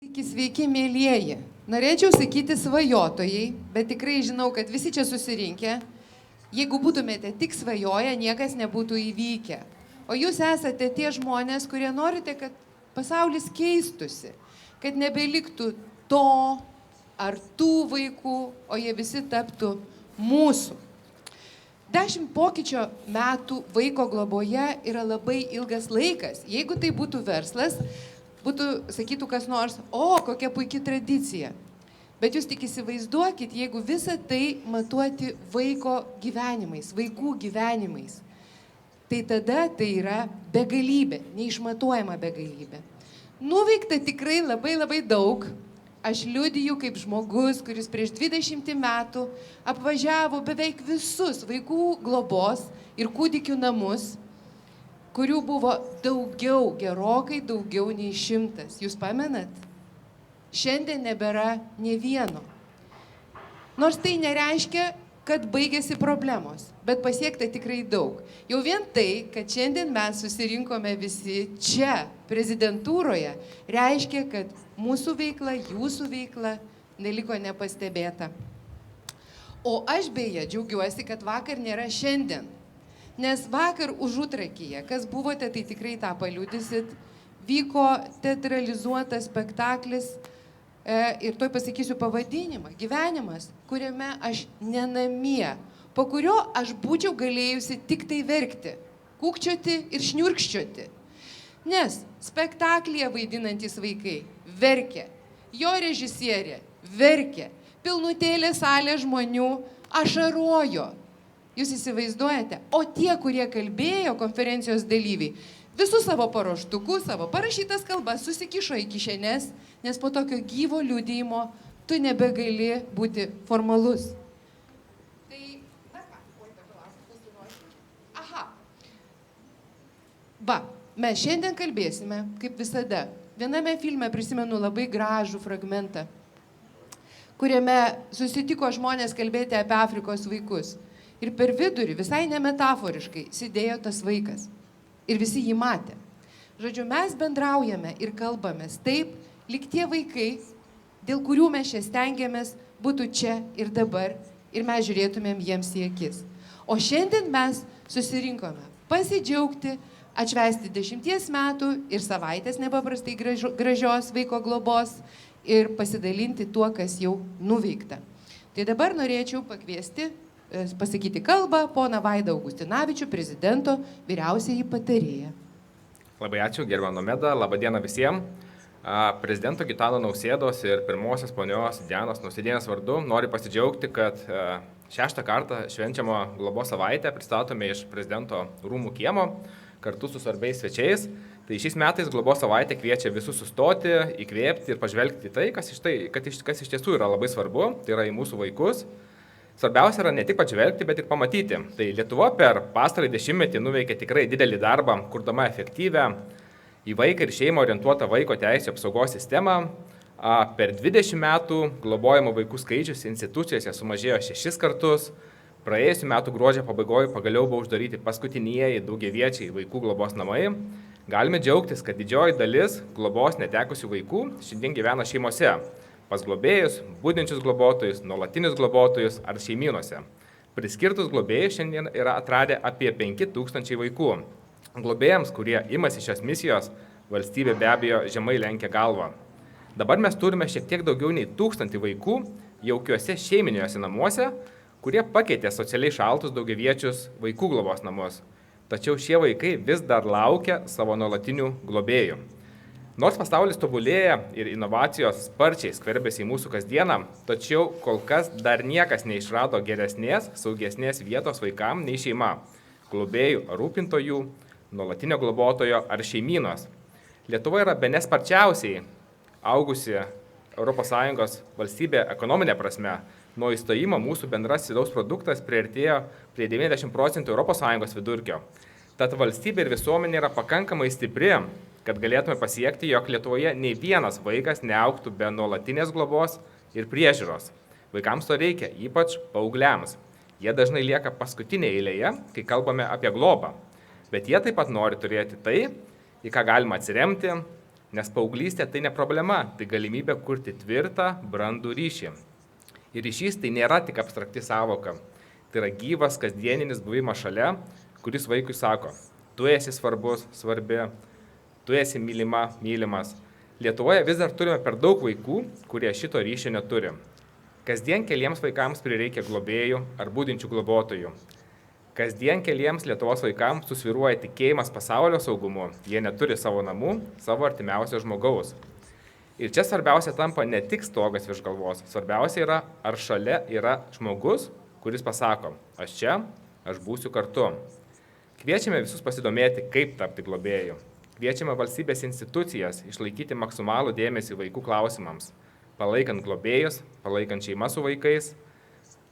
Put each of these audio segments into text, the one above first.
Sveiki, mėlyjeji. Norėčiau sakyti svajotojai, bet tikrai žinau, kad visi čia susirinkę. Jeigu būtumėte tik svajoję, niekas nebūtų įvykę. O jūs esate tie žmonės, kurie norite, kad pasaulis keistusi, kad nebeliktų to ar tų vaikų, o jie visi taptų mūsų. 10 pokyčio metų vaiko globoje yra labai ilgas laikas. Jeigu tai būtų verslas, sakytų kas nors, o, kokia puikia tradicija. Bet jūs tik įsivaizduokit, jeigu visą tai matuoti vaiko gyvenimais, vaikų gyvenimais, tai tada tai yra begalybė, neišmatuojama begalybė. Nuveikta tikrai labai daug. Aš liudiju kaip žmogus, kuris prieš 20 metų apvažiavo beveik visus vaikų globos ir kūdikių namus, kurių buvo daugiau, gerokai daugiau nei 100. Jūs pamenat? Šiandien nebėra nė vieno. Nors tai nereiškia, kad baigėsi problemos, bet pasiekta tikrai daug. Jau vien tai, kad šiandien mes susirinkome visi čia, prezidentūroje, reiškia, kad mūsų veikla, jūsų veikla neliko nepastebėta. O aš beje džiaugiuosi, kad vakar nėra šiandien. Nes vakar Užutrakyje, kas buvote, tai tikrai tą paliudysit, vyko teatralizuotas spektaklis ir toj pasakysiu pavadinimą, gyvenimas, kuriame aš nenamie, po kurio aš būčiau galėjusi tik tai verkti, kūkčioti ir šniurkščioti. Nes spektaklyje vaidinantys vaikai verkė, jo režisierė verkė, pilnutėlė salė žmonių ašarojo. Jūs įsivaizduojate, o tie, kurie kalbėjo, konferencijos dalyviai, visus savo paruoštukus, savo parašytas kalbas susikišo į kišenes, nes po tokio gyvo liudijimo tu nebegali būti formalus. Tai, na ką, aha. Mes šiandien kalbėsime, kaip visada. Viename filme prisimenu labai gražų fragmentą, kuriame susitiko žmonės kalbėti apie Afrikos vaikus. Ir per vidurį, visai nemetaforiškai, sėdėjo tas vaikas. Ir visi jį matė. Žodžiu, mes bendraujame ir kalbamės taip, lyg tie vaikai, dėl kurių mes čia stengiamės, būtų čia ir dabar, ir mes žiūrėtumėm jiems į akis. O šiandien mes susirinkome pasidžiaugti, atšvęsti 10 metų ir savaitės nepaprastai gražios vaiko globos ir pasidalinti tuo, kas jau nuveikta. Tai dabar norėčiau pasakyti kalbą poną Vaidą Augustinavičių, prezidento vyriausiąjį patarėją. Labai ačiū, gerbiama Nomeda, laba diena visiems. Prezidento Gitano Nausėdos ir pirmosios ponios Dianos Nausėdienės vardu noriu pasidžiaugti, kad 6 kartą švenčiamo globos savaitę pristatome iš prezidento rūmų kiemo kartu su svarbiais svečiais. Tai šiais metais globos savaitė kviečia visus sustoti, įkvėpti ir pažvelgti į tai, kas iš tiesų yra labai svarbu, tai yra į mūsų vaikus. Svarbiausia yra ne tik pažvelgti, bet ir pamatyti. Tai Lietuva per pastarąjį 10-metį nuveikė tikrai didelį darbą, kurdama efektyvę, į vaiką ir šeimą orientuotą vaiko teisių apsaugos sistemą. Per 20 metų globojimo vaikų skaičius institucijose sumažėjo 6 kartus. Praėjusiu metu gruodžio pabaigoje pagaliau buvo uždaryti paskutinieji daugiaviečiai vaikų globos namai. Galime džiaugtis, kad didžioji dalis globos netekusių vaikų šiandien gyvena šeimose. Pas globėjus, budinčius globotojus, nuolatinius globotojus ar šeimynose. Priskirtus globėjus šiandien yra atradę apie 5000 vaikų. Globėjams, kurie imasi šios misijos, valstybė be abejo žemai lenkia galvą. Dabar mes turime šiek tiek daugiau nei 1000 vaikų jaukiuose šeiminiuose namuose, kurie pakeitė socialiai šaltus daugiaviečius vaikų globos namus. Tačiau šie vaikai vis dar laukia savo nuolatinių globėjų. Nors pasaulis tobulėja ir inovacijos sparčiai skverbiasi į mūsų kasdieną, tačiau kol kas dar niekas neišrado geresnės, saugesnės vietos vaikams nei šeima, globėjų ar rūpintojų, nuolatinio globotojo ar šeimynos. Lietuva yra bene sparčiausiai augusi ES valstybė ekonominė prasme. Nuo įstojimo mūsų bendras vidaus produktas priartėjo prie 90% ES vidurkio. Tad valstybė ir visuomenė yra pakankamai stipri, kad galėtume pasiekti, jog Lietuvoje nei vienas vaikas neaugtų be nuolatinės globos ir priežiūros. Vaikams to reikia, ypač paaugliams. Jie dažnai lieka paskutinėje eilėje, kai kalbame apie globą. Bet jie taip pat nori turėti tai, į ką galima atsiremti, Nes paauglystė tai ne problema, tai galimybė kurti tvirtą, brandų ryšį. Ir ryšys tai nėra tik abstrakti savoka. Tai yra gyvas, kasdieninis buvimas šalia, kuris vaikui sako, tu esi svarbus, svarbi, tu esi mylima, mylimas. Lietuvoje vis dar turime per daug vaikų, kurie šito ryšio neturi. Kasdien keliems vaikams prireikia globėjų ar būdinčių globotojų. Kasdien keliems Lietuvos vaikams susviruoja tikėjimas pasaulio saugumu, jie neturi savo namų, savo artimiausio žmogaus. Ir čia svarbiausia tampa ne tik stogas virš galvos, svarbiausia yra, ar šalia yra žmogus, kuris pasako, aš čia, aš būsiu kartu. Kviečiame visus pasidomėti, kaip tapti globėjų. Kviečiame valstybės institucijas išlaikyti maksimalų dėmesį vaikų klausimams, palaikant globėjus, palaikant šeimas su vaikais,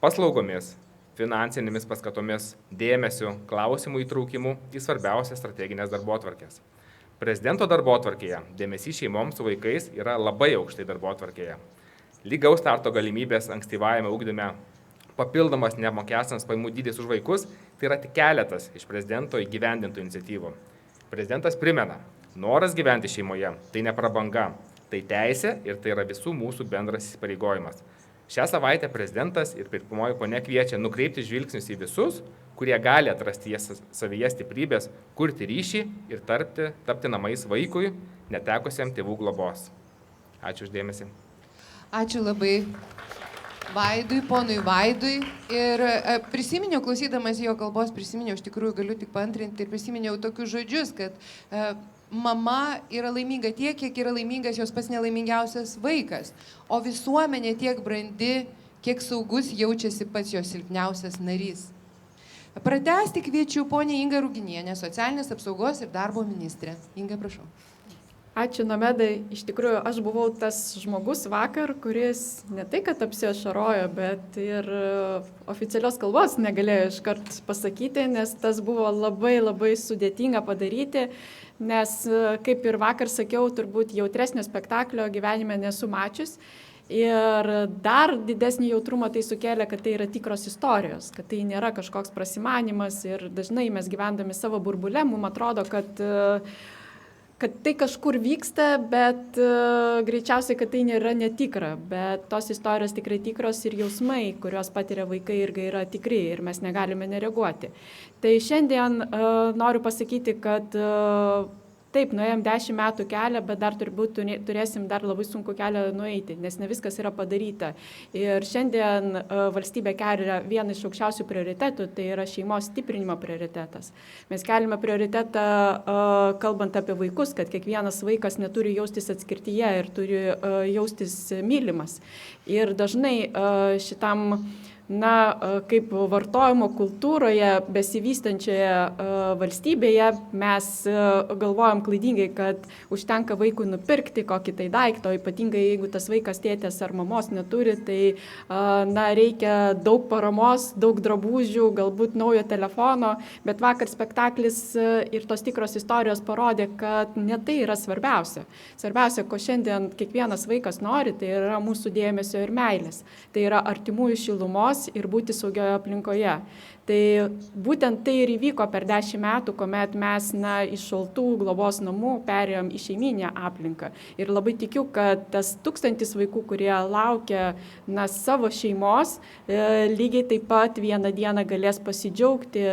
paslaugomis, finansinėmis paskatomis, dėmesiu, klausimų įtraukimu į svarbiausias strateginės darbotvarkės. Prezidento darbotvarkėje dėmesys šeimoms su vaikais yra labai aukštai darbotvarkėje. Lygaus starto galimybės ankstyvajame ugdyme, papildomas neapmokestinamas pajamų dydis už vaikus, tai yra tik keletas iš prezidento įgyvendintų iniciatyvų. Prezidentas primena, noras gyventi šeimoje tai ne prabanga, tai teisė ir tai yra visų mūsų bendras įsipareigojimas. Šią savaitę prezidentas ir pirmoji ponia kviečia nukreipti žvilgsnius į visus, kurie gali atrasti savyje stiprybės, kurti ryšį ir tapti namais vaikui, netekusiam tėvų globos. Ačiū uždėmesi. Ačiū labai Vaidui, ponui Vaidui. Ir prisiminiau, klausydamas jo kalbos, iš tikrųjų galiu tik paantrinti ir prisiminiau tokius žodžius, kad mama yra laiminga tiek, kiek yra laimingas jos pats nelaimingiausias vaikas, o visuomenė tiek brandi, kiek saugus jaučiasi pats jos silpniausias narys. Pratęsti kviečiu ponę Ingą Ruginienę, socialinės apsaugos ir darbo ministrę. Inga, prašau. Ačiū, Nomedai. Iš tikrųjų, aš buvau tas žmogus vakar, kuris ne tai, kad apsiašarojo, bet ir oficialios kalbos negalėjo iškart pasakyti, nes tas buvo labai sudėtinga padaryti, nes, kaip ir vakar sakiau, turbūt jautresnio spektaklio gyvenime nesu mačius. Ir dar didesnį jautrumą tai sukėlė, kad tai yra tikros istorijos, kad tai nėra kažkoks prasimanimas ir dažnai mes gyvendami savo burbule, mums atrodo, kad tai kažkur vyksta, bet greičiausiai, kad tai nėra netikra, bet tos istorijos tikrai tikros ir jausmai, kuriuos patiria vaikai, irgi yra tikri ir mes negalime nereaguoti. Tai šiandien noriu pasakyti, kad taip, nuėjom 10 metų kelią, bet dar turbūt turėsim dar labai sunku kelią nueiti, nes ne viskas yra padaryta. Ir šiandien valstybė kelia vieną iš aukščiausių prioritetų, tai yra šeimos stiprinimo prioritetas. Mes keliame prioritetą, kalbant apie vaikus, kad kiekvienas vaikas neturi jaustis atskirtyje ir turi jaustis mylimas. Ir dažnai šitam kaip vartojimo kultūroje besivystančioje valstybėje mes galvojam klaidingai, kad užtenka vaikui nupirkti kokį tai daiktą, ypatingai jeigu tas vaikas tėtės ar mamos neturi, tai reikia daug paramos, daug drabužių, galbūt naujo telefono, bet vakar spektaklis ir tos tikros istorijos parodė, kad ne tai yra svarbiausia. Svarbiausia, ko šiandien kiekvienas vaikas nori, tai yra mūsų dėmesio ir meilės. Tai yra artimųjų šilumos ir būti saugioje aplinkoje. Tai būtent tai ir įvyko per 10 metų, kuomet mes iš šaltų globos namų perėjom į šeiminę aplinką. Ir labai tikiu, kad tas 1000 vaikų, kurie laukia savo šeimos, lygiai taip pat vieną dieną galės pasidžiaugti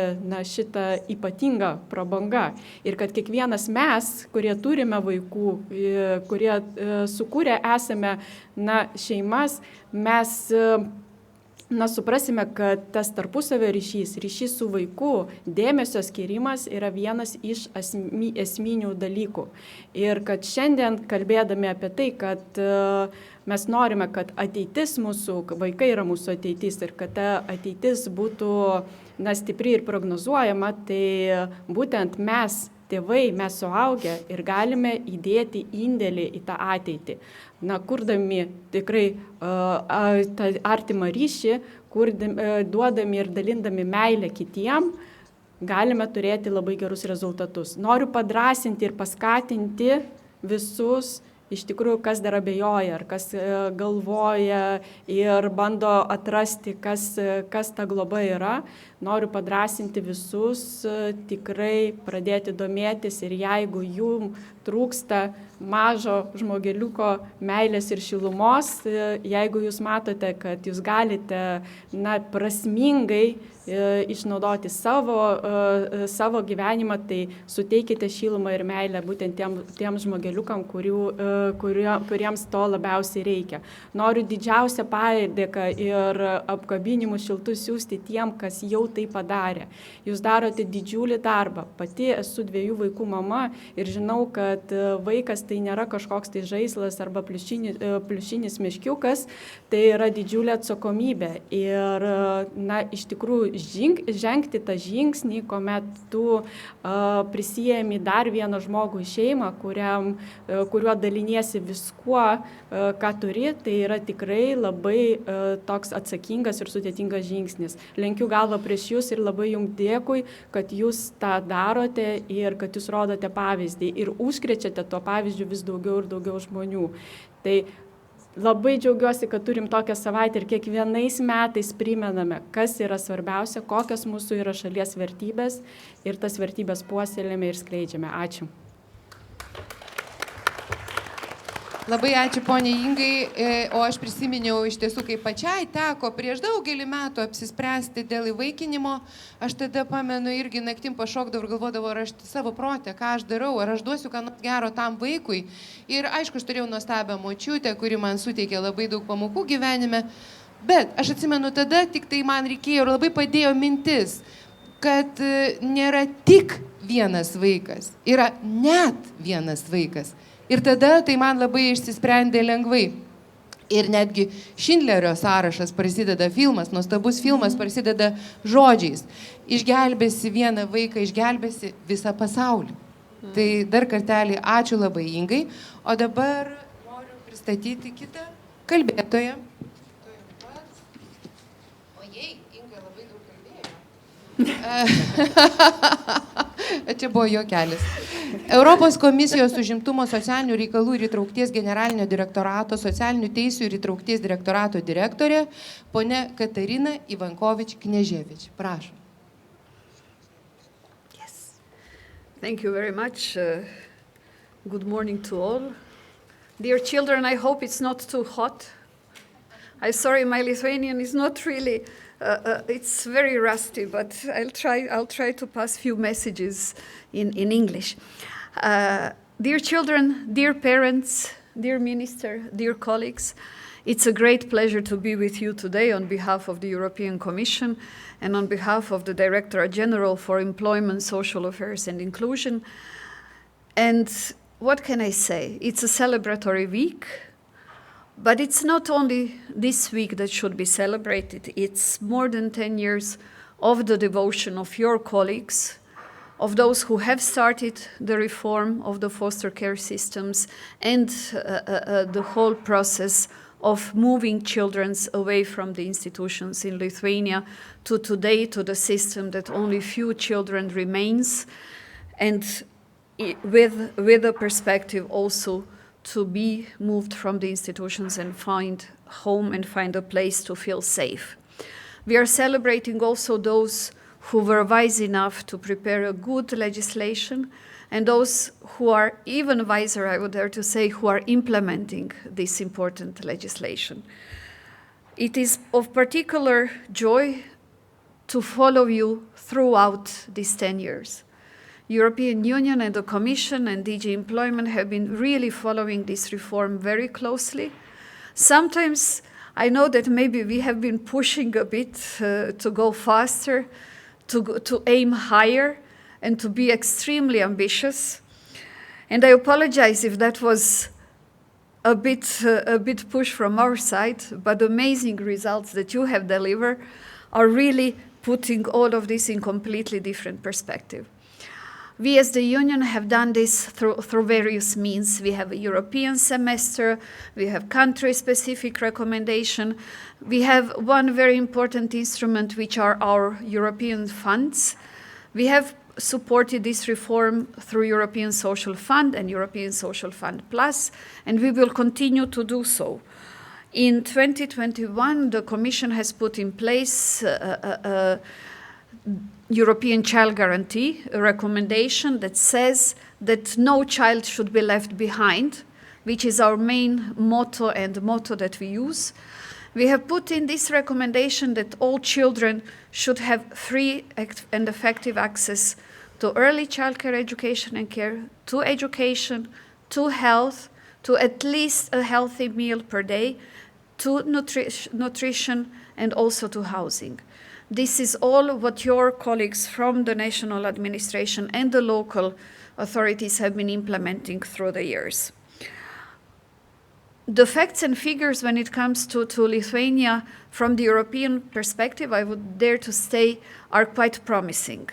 šitą ypatingą prabangą. Ir kad kiekvienas mes, kurie turime vaikų, kurie sukūrę esame šeimas, mes suprasime, kad tas tarpusavio ryšys su vaiku, dėmesio skirimas yra vienas iš esminių dalykų. Ir kad šiandien kalbėdami apie tai, kad mes norime, kad ateitis mūsų, vaikai yra mūsų ateitis ir kad ta ateitis būtų stipri ir prognozuojama, tai būtent mes, tėvai, mes suaugę ir galime įdėti indėlį į tą ateitį. Kurdami tikrai tą artimą ryšį, duodami ir dalindami meilę kitiem, galime turėti labai gerus rezultatus. Noriu padrasinti ir paskatinti visus, iš tikrųjų, kas dar abejoja, ar kas galvoja ir bando atrasti, kas ta globa yra. noriu padrasinti visus tikrai pradėti domėtis ir jeigu jum trūksta mažo žmogeliuko meilės ir šilumos, jeigu jūs matote, kad jūs galite prasmingai išnaudoti savo gyvenimą, tai suteikite šilumą ir meilę būtent tiem žmogeliukam, kuriems to labiausiai reikia. Noriu didžiausią padėką ir apkabinimus šiltus siūsti tiem, kas jau tai padarė. Jūs darote didžiulį darbą. Pati esu 2 vaikų mama ir žinau, kad vaikas tai nėra kažkoks tai žaislas arba pliušinis meškiukas, tai yra didžiulė atsakomybė. Ir, iš tikrųjų, žengti tą žingsnį, kuomet tu prisijėmi dar vieną žmogų į šeimą, kuriuo daliniesi viskuo, ką turi, tai yra tikrai labai toks atsakingas ir sudėtingas žingsnis. Lenkiu galvą prieš jūs ir labai jums dėkui, kad jūs tą darote ir kad jūs rodote pavyzdį ir užkrečiate to pavyzdžių vis daugiau ir daugiau žmonių. Tai labai džiaugiuosi, kad turim tokią savaitę ir kiekvienais metais primename, kas yra svarbiausia, kokios mūsų yra šalies vertybės ir tas vertybės puoselėjame ir skleidžiame. Ačiū. Labai ačiū poniai Ingai, o aš prisiminiau iš tiesų, kai pačiai teko prieš daugelį metų apsispręsti dėl įvaikinimo, aš tada pamenu irgi naktim pašokdavau ir galvodavau, ar aš savo protę, ką aš darau, ar aš duosiu ką nors gero tam vaikui. Ir aišku, aš turėjau nuostabią močiutę, kuri man suteikė labai daug pamokų gyvenime, bet aš atsimenu tada, tik tai man reikėjo ir labai padėjo mintis, kad nėra tik vienas vaikas, yra net vienas vaikas. Ir tada tai man labai išsisprendė lengvai. Ir netgi Šindlerio sąrašas prasideda filmas, nuostabus filmas prasideda žodžiais. Išgelbėsi vieną vaiką, išgelbėsi visą pasaulį. Tai dar kartelį ačiū labai Ingai. O dabar noriu pristatyti kitą kalbėtoją. Ojei, Inga labai daug kalbėjo. Čia buvo juokelis. Europos komisijos užimtumo socialinių reikalų ir įtraukties generalinio direktorato socialinių teisių ir įtraukties direktorato direktorė ponia Katarina Ivankovič-Kneževič. Prašom. Yes. Thank you very much. Good morning to all. Dear children, I hope it's not too hot. I'm sorry, my Lithuanian is not really, it's very rusty, but I'll try to pass few messages in English. Dear children, dear parents, dear minister, dear colleagues, it's a great pleasure to be with you today on behalf of the European Commission and on behalf of the Directorate General for Employment, Social Affairs and Inclusion. And what can I say? It's a celebratory week. But it's not only this week that should be celebrated, it's more than 10 years of the devotion of your colleagues, of those who have started the reform of the foster care systems and the whole process of moving children away from the institutions in Lithuania to today, to the system that only few children remains, and with a perspective also to be moved from the institutions and find home and find a place to feel safe. We are celebrating also those who were wise enough to prepare a good legislation and those who are even wiser, I would dare to say, who are implementing this important legislation. It is of particular joy to follow you throughout these 10 years. European Union and the Commission and DG Employment have been really following this reform very closely. Sometimes I know that maybe we have been pushing a bit to go faster, to aim higher, and to be extremely ambitious. And I apologize if that was a bit push from our side, but the amazing results that you have delivered are really putting all of this in completely different perspective. We as the Union have done this through various means. We have a European semester, we have country-specific recommendation, we have one very important instrument which are our European funds. We have supported this reform through European Social Fund and European Social Fund Plus, and we will continue to do so. In 2021, the Commission has put in place European Child Guarantee, a recommendation that says that no child should be left behind, which is our main motto and the motto that we use. We have put in this recommendation that all children should have free and effective access to early childcare education and care, to education, to health, to at least a healthy meal per day, to nutrition, and also to housing. This is all what your colleagues from the national administration and the local authorities have been implementing through the years. The facts and figures when it comes to Lithuania from the European perspective, I would dare to say, are quite promising.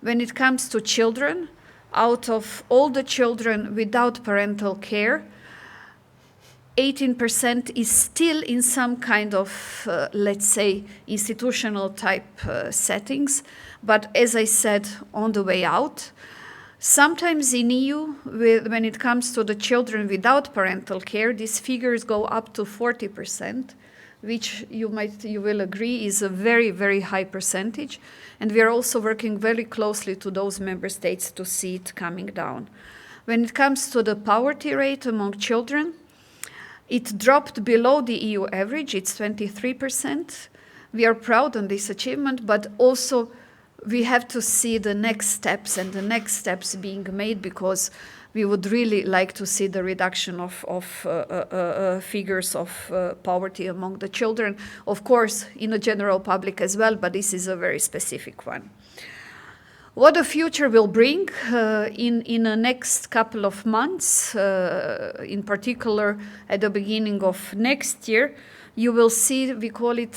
When it comes to children, out of all the children without parental care, 18% is still in some kind of, let's say, institutional type settings. But as I said, on the way out, sometimes in EU, when it comes to the children without parental care, these figures go up to 40%, which you will agree is a very, very high percentage. And we are also working very closely to those member states to see it coming down. When it comes to the poverty rate among children, it dropped below the EU average, it's 23%. We are proud on this achievement, but also we have to see the next steps and the next steps being made, because we would really like to see the reduction of figures of poverty among the children, of course, in the general public as well, but this is a very specific one. What the future will bring in the next couple of months, in particular at the beginning of next year, you will see, we call it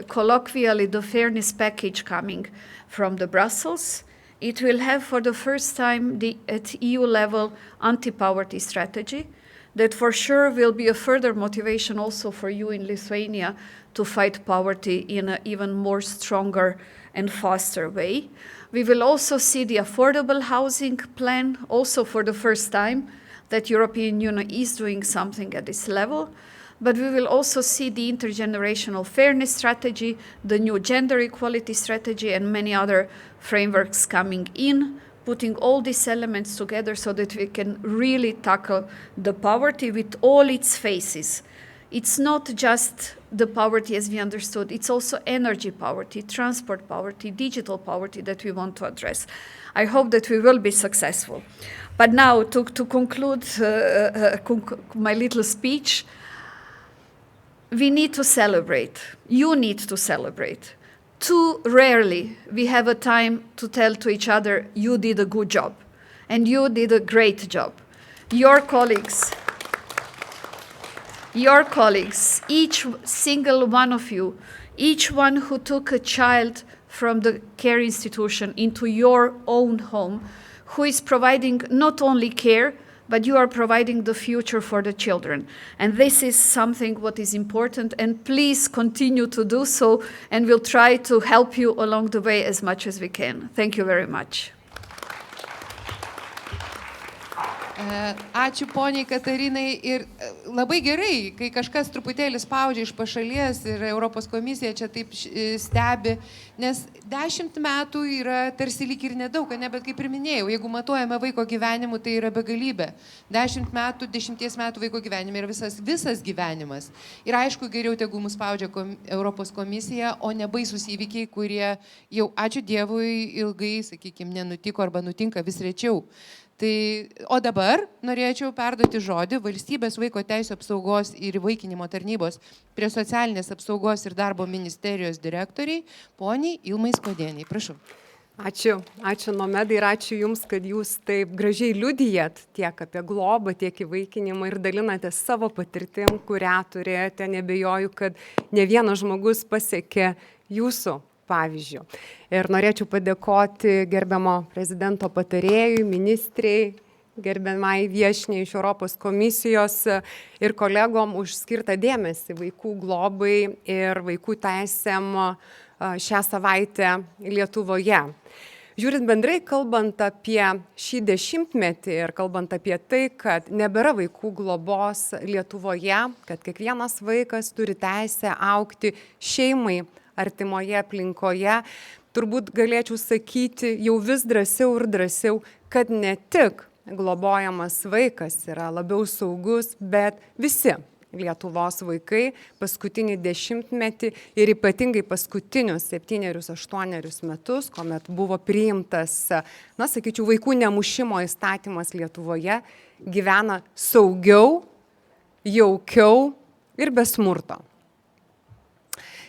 colloquially, the fairness package coming from the Brussels. It will have for the first time at EU level anti-poverty strategy that for sure will be a further motivation also for you in Lithuania to fight poverty in an even more stronger and faster way. We will also see the affordable housing plan also for the first time that European Union is doing something at this level. But we will also see the intergenerational fairness strategy, the new gender equality strategy, and many other frameworks coming in, putting all these elements together so that we can really tackle the poverty with all its phases. It's not just the poverty as we understood, it's also energy poverty, transport poverty, digital poverty that we want to address. I hope that we will be successful. But now, to conclude my little speech, we need to celebrate. You need to celebrate. Too rarely we have a time to tell to each other, you did a good job, and you did a great job. Your colleagues, each single one of you, each one who took a child from the care institution into your own home, who is providing not only care, but you are providing the future for the children. And this is something what is important, and please continue to do so, and we'll try to help you along the way as much as we can. Thank you very much. Ačiū poniai Katarinai ir labai gerai, kai kažkas truputėlį spaudžia iš pašalies ir Europos komisija čia taip stebi, nes 10 metų yra tarsi lyg ir nedaug, ne, bet kaip ir minėjau, jeigu matuojame vaiko gyvenimu, tai yra begalybė. 10 metų vaiko gyvenime yra visas gyvenimas. Ir aišku, geriau tegu mus spaudžia Europos komisija, o ne baisus įvykiai, kurie jau, ačiū Dievui, ilgai, sakykime, nenutiko arba nutinka vis rečiau. Tai, o dabar norėčiau perduoti žodį Valstybės vaiko teisių apsaugos ir įvaikinimo tarnybos prie socialinės apsaugos ir darbo ministerijos direktoriai, poniai Ilmai Skuodienei. Prašau. Ačiū Nomedai ir ačiū Jums, kad Jūs taip gražiai liudijat tiek apie globą, tiek įvaikinimą ir dalinate savo patirtim, kurią turėjote. Nebejoju, kad ne vienas žmogus pasiekė Jūsų pavyzdžių. Ir norėčiau padėkoti gerbiamo prezidento patarėjui, ministrei, gerbiamai viešniai iš Europos komisijos ir kolegom už skirtą dėmesį vaikų globai ir vaikų teisėm šią savaitę Lietuvoje. Žiūrint bendrai, kalbant apie šį dešimtmetį ir kalbant apie tai, kad nebėra vaikų globos Lietuvoje, kad kiekvienas vaikas turi teisę augti šeimai artimoje aplinkoje, turbūt galėčiau sakyti jau vis drąsiau ir drąsiau, kad ne tik globojamas vaikas yra labiau saugus, bet visi Lietuvos vaikai paskutinį dešimtmetį ir ypatingai paskutinius 7-8 metus, kuomet buvo priimtas, sakyčiau, vaikų nemušimo įstatymas Lietuvoje, gyvena saugiau, jaukiau ir be smurto.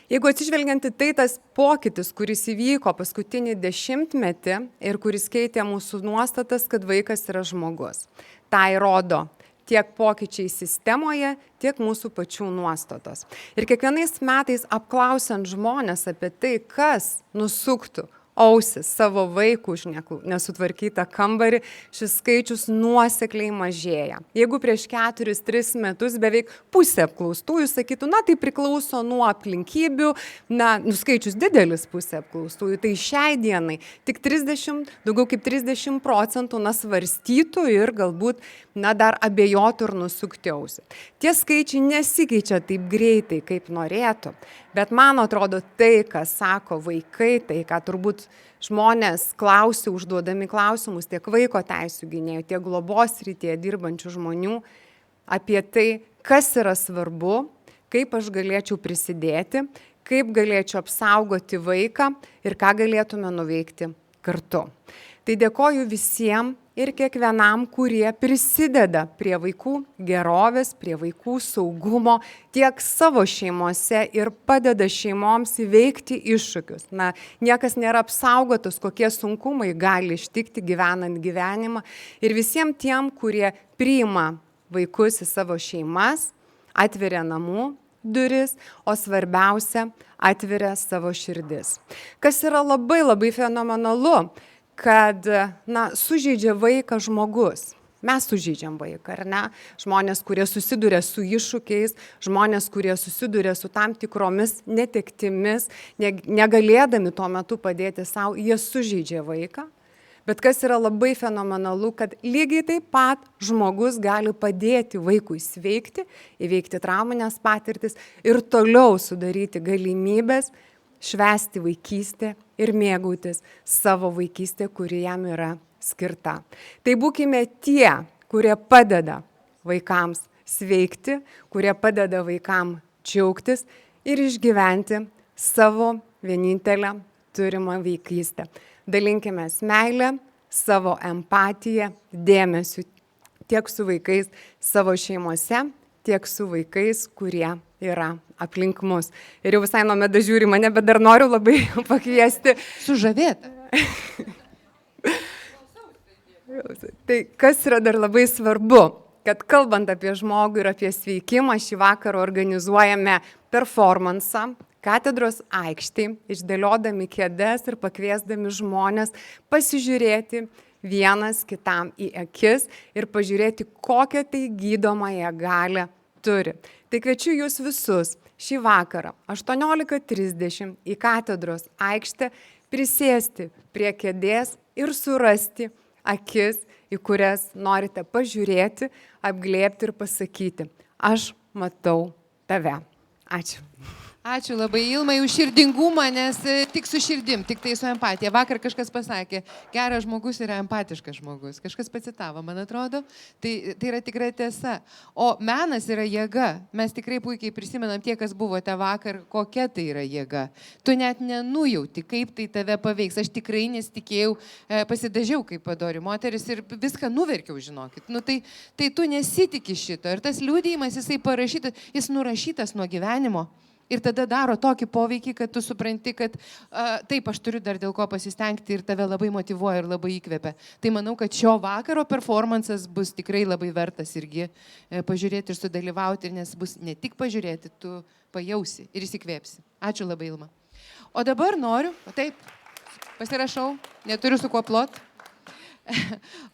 Jeigu atsižvelgiant į tai, tas pokytis, kuris įvyko paskutinį dešimtmetį ir kuris keitė mūsų nuostatas, kad vaikas yra žmogus. Tai rodo tiek pokyčiai sistemoje, tiek mūsų pačių nuostatos. Ir kiekvienais metais apklausiant žmonės apie tai, kas nusuktų ausis savo vaikų už nesutvarkytą kambarį, šis skaičius nuosekliai mažėja. Jeigu prieš 4-3 metus beveik pusė apklaustųjų sakytų, tai priklauso nuo aplinkybių, skaičius didelis pusė apklaustųjų, tai šiai dienai tik daugiau kaip 30% svarstytų ir galbūt dar abejotų ir nusukti ausį. Tie skaičiai nesikeičia taip greitai, kaip norėtų, bet man atrodo tai, ką sako vaikai, tai, ką turbūt žmonės klausia, užduodami klausimus tiek vaiko teisių gynėjų, tiek globos srityje dirbančių žmonių, apie tai, kas yra svarbu, kaip aš galėčiau prisidėti, kaip galėčiau apsaugoti vaiką ir ką galėtume nuveikti kartu. Tai dėkoju visiems ir kiekvienam, kurie prisideda prie vaikų gerovės, prie vaikų saugumo tiek savo šeimose ir padeda šeimoms įveikti iššūkius. Niekas nėra apsaugotas, kokie sunkumai gali ištikti gyvenant gyvenimą. Ir visiems tiem, kurie priima vaikus į savo šeimas, atveria namų duris, o svarbiausia, atveria savo širdis. Kas yra labai labai fenomenalu, kad sužeidžia vaiką žmogus. Mes sužeidžiam vaiką, ar ne? Žmonės, kurie susiduria su iššūkiais, žmonės, kurie susiduria su tam tikromis netektimis, negalėdami tuo metu padėti savo, jie sužeidžia vaiką. Bet kas yra labai fenomenalu, kad lygiai taip pat žmogus gali padėti vaikui sveikti, įveikti trauminės patirtis ir toliau sudaryti galimybės švęsti vaikystę ir mėgautis savo vaikystę, kuri jam yra skirta. Tai būkime tie, kurie padeda vaikams sveikti, kurie padeda vaikams džiaugtis ir išgyventi savo vienintelę turimą vaikystę. Dalinkimės meilę, savo empatiją, dėmesiu tiek su vaikais savo šeimose, tiek su vaikais, kurie yra aplink mus. Ir jau visai Nomeda žiūri mane, bet dar noriu labai pakviesti. Sužavėta. Tai kas yra dar labai svarbu, kad kalbant apie žmogų ir apie sveikimą, šį vakarą organizuojame performansą katedros aikštėje, išdėliodami kėdes ir pakviesdami žmonės pasižiūrėti vienas kitam į akis ir pažiūrėti, kokią tai gydomąją galią turi. Tai kviečiu jūs visus šį vakarą 18:30 į katedros aikštę prisėsti prie kėdės ir surasti akis, į kurias norite pažiūrėti, apglėbti ir pasakyti, aš matau tave. Ačiū. Ačiū labai Ilmai už širdingumą, nes tik su širdim, tik tai su empatija. Vakar kažkas pasakė, geras žmogus yra empatiškas žmogus. Kažkas pacitavo, man atrodo. Tai yra tikra tiesa. O menas yra jėga. Mes tikrai puikiai prisimenam tie, kas buvote vakar, kokia tai yra jėga. Tu net nenujauti, kaip tai tave paveiks. Aš tikrai nesitikėjau, pasidažiau kaip padori moteris ir viską nuverkiau, žinokit. Tai tu nesitiki šito. Ir tas liudijimas, jisai parašytas, jis nurašytas nuo gyvenimo. Ir tada daro tokį poveikį, kad tu supranti, kad taip, aš turiu dar dėl ko pasistengti ir tave labai motyvuoja ir labai įkvepia. Tai manau, kad šio vakaro performansas bus tikrai labai vertas irgi pažiūrėti ir sudalyvauti, nes bus ne tik pažiūrėti, tu pajausi ir įsikvėpsi. Ačiū labai, Ilma. O dabar noriu, taip, pasirašau, neturiu su kuo plot.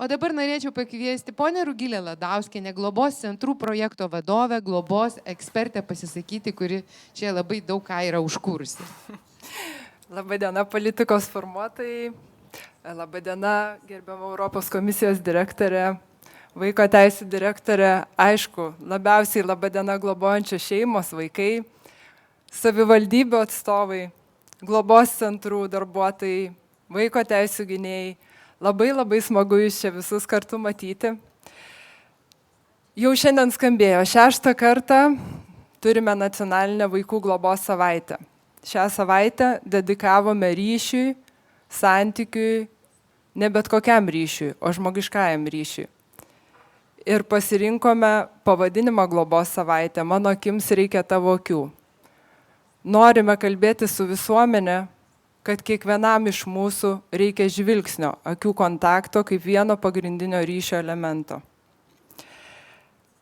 O dabar norėčiau pakviesti ponę Rugilę Ladauskienę, globos centrų projekto vadovę, globos ekspertę pasisakyti, kuri čia labai daug ką yra užkūrusi. Labadiena politikos formuotojai, labadiena gerbiama Europos komisijos direktorė, vaiko teisų direktorė, aišku, labiausiai labadiena globojančios šeimos, vaikai, savivaldybių atstovai, globos centrų darbuotojai, vaiko teisų gynėjai. Labai smagu jūs čia visus kartu matyti. Jau šiandien skambėjo, 6 kartą turime nacionalinę vaikų globos savaitę. Šią savaitę dedikavome ryšiui, santykiui, ne bet kokiam ryšiui, o žmogiškajam ryšiui. Ir pasirinkome pavadinimą globos savaitę, mano akims reikia tavo akių. Norime kalbėti su visuomenė, kad kiekvienam iš mūsų reikia žvilgsnio, akių kontakto kaip vieno pagrindinio ryšio elemento.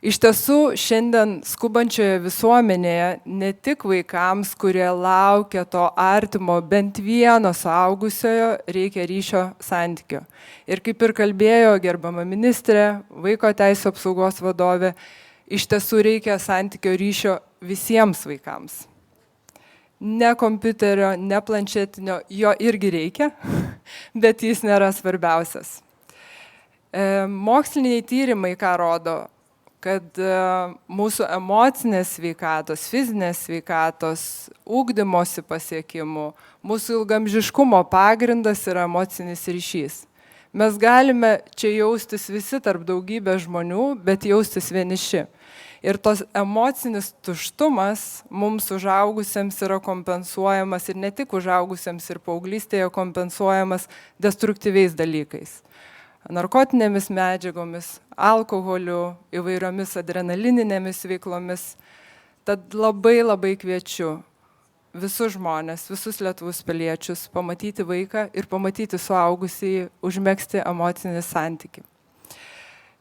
Iš tiesų, šiandien skubančioje visuomenėje ne tik vaikams, kurie laukia to artimo bent vieno suaugusiojo, reikia ryšio santykio. Ir kaip ir kalbėjo gerbiama ministrė, vaiko teisų apsaugos vadovė, iš tiesų reikia santykio ryšio visiems vaikams. Ne kompiuterio, ne planšetinio, jo irgi reikia, bet jis nėra svarbiausias. Moksliniai tyrimai ką rodo, kad mūsų emocinės sveikatos, fizinės sveikatos, ugdymosi pasiekimų, mūsų ilgamžiškumo pagrindas yra emocinis ryšys. Mes galime čia jaustis visi tarp daugybės žmonių, bet jaustis vieniši. Ir tos emocinis tuštumas mums užaugusiems yra kompensuojamas ir ne tik užaugusiems ir paauglystėje kompensuojamas destruktyviais dalykais. Narkotinėmis medžiagomis, alkoholiu, įvairiomis adrenalininėmis veiklomis. Tad labai kviečiu visus žmonės, visus Lietuvos piliečius pamatyti vaiką ir pamatyti suaugusį, užmegzti emocinį santykį.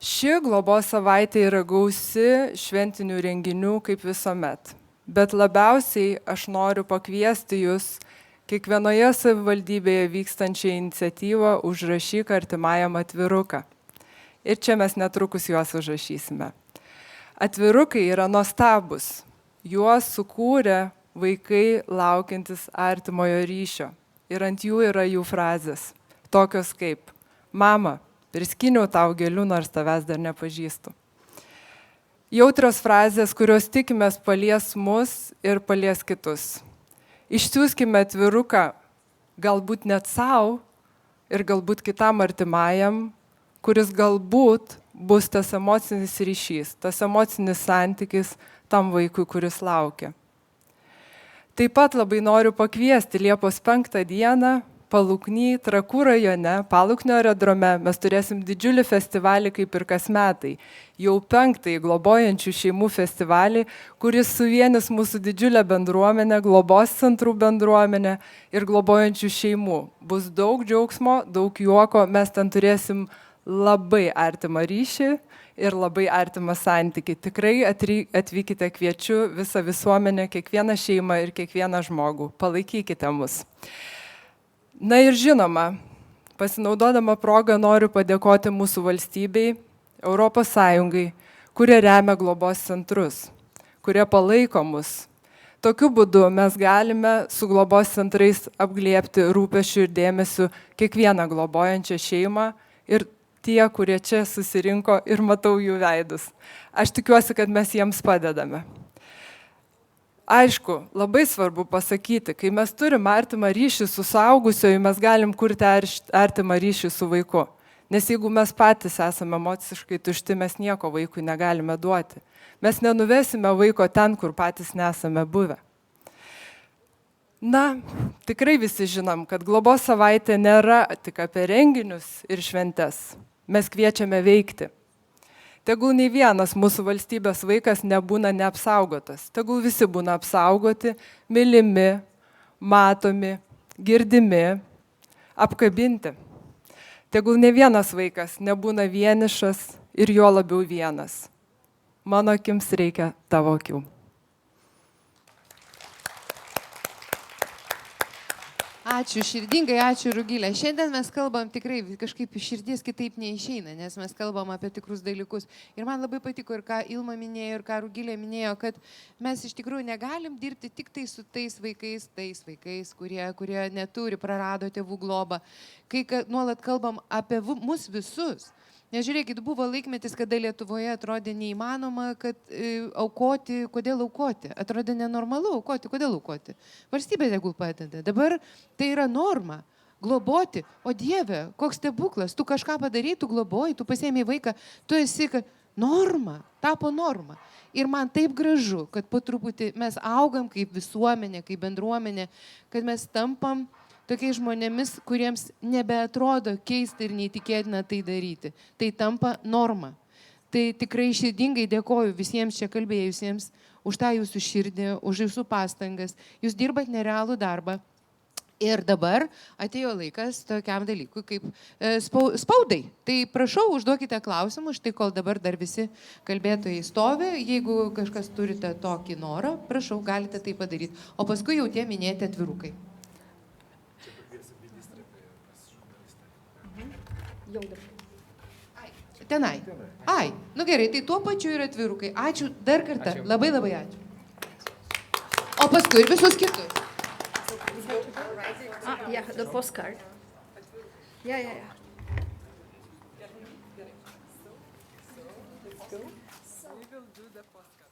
Ši globos savaitė yra gausi šventinių renginių kaip visuomet. Bet labiausiai aš noriu pakviesti jūs kiekvienoje savivaldybėje vykstančią iniciatyvą Užrašyk artimajam atviruką. Ir čia mes netrukus juos užrašysime. Atvirukai yra nuostabus. Juos sukūrė vaikai laukiantis artimojo ryšio. Ir ant jų yra jų frazės. Tokios kaip: mama, priskyniau tau gėlių, nors tavęs dar nepažįstu. Jautrios frazės, kurios tikimės palies mus ir palies kitus. Išsiųskime atviruką galbūt net savo ir galbūt kitam artimajam, kuris galbūt bus tas emocinis ryšys, tas emocinis santykis tam vaikui, kuris laukia. Taip pat labai noriu pakviesti Liepos 5 dieną Palukny, Trakų rajone, Paluknio aerodrome mes turėsim didžiulį festivalį kaip ir kas metai. Jau 5. globojančių šeimų festivalį, kuris suvienys mūsų didžiulę bendruomenę, globos centrų bendruomenę ir globojančių šeimų. Bus daug džiaugsmo, daug juoko, mes ten turėsim labai artimą ryšį ir labai artimą santykį. Tikrai atvykite, kviečiu visą visuomenę, kiekvieną šeimą ir kiekvieną žmogų. Palaikykite mus. Na ir žinoma, pasinaudodama progą noriu padėkoti mūsų valstybei, Europos Sąjungai, kurie remia globos centrus, kurie palaiko mus. Tokiu būdu mes galime su globos centrais apglėbti rūpesčių ir dėmesiu kiekvieną globojančią šeimą ir tie, kurie čia susirinko ir matau jų veidus. Aš tikiuosi, kad mes jiems padedame. Aišku, labai svarbu pasakyti, kai mes turim artimą ryšį su suaugusioju, mes galim kurti artimą ryšį su vaiku. Nes jeigu mes patys esame emociškai tušti, mes nieko vaikui negalime duoti. Mes nenuvesime vaiko ten, kur patys nesame buvę. Na, tikrai visi žinom, kad globos savaitė nėra tik apie renginius ir šventes. Mes kviečiame veikti. Tegul nei vienas mūsų valstybės vaikas nebūna neapsaugotas. Tegul visi būna apsaugoti, mylimi, matomi, girdimi, apkabinti. Tegul nei vienas vaikas nebūna vienišas ir juo labiau vienas. Mano akims reikia tavo akių. Ačiū širdingai, ačiū Rugilė. Šiandien mes kalbam tikrai kažkaip iš širdies kitaip neišeina, nes mes kalbam apie tikrus dalykus. Ir man labai patiko ir ką Ilma minėjo, ir ką Rugilė minėjo, kad mes iš tikrųjų negalim dirbti tik tai su tais vaikais, kurie neturi, prarado tėvų globą. Kai nuolat kalbam apie mus visus. Nes žiūrėkit, buvo laikmetis, kada Lietuvoje atrodė neįmanoma, kad aukoti, kodėl aukoti? Atrodė nenormalu aukoti, kodėl aukoti? Valstybė tegul padeda. Dabar tai yra norma. Globoti. O Dieve, koks stebuklas. Tu kažką padarai, tu globoji, tu pasiėmė vaiką, tu esi norma, tapo norma. Ir man taip gražu, kad po truputį mes augam kaip visuomenė, kaip bendruomenė, kad mes tampam tokiais žmonėmis, kuriems nebeatrodo keista ir neįtikėtina tai daryti. Tai tampa norma. Tai tikrai širdingai dėkoju visiems čia kalbėjusiems už tą jūsų širdį, už jūsų pastangas. Jūs dirbat nerealų darbą. Ir dabar atėjo laikas tokiam dalykui kaip spaudai. Tai prašau, užduokite klausimus, štai kol dabar dar visi kalbėtojai stovi. Jeigu kažkas turite tokį norą, prašau, galite tai padaryti. O paskui jau tie minėti atvirukai. Tenai. Ai, nu gerai, tai tuo pačiu ir atvirukai. Ačiū dar kartą. Ačiū. Labai labai ačiū. O paskui ir visus kitus. Yeah, the postcard. Yeah. We will do the postcard.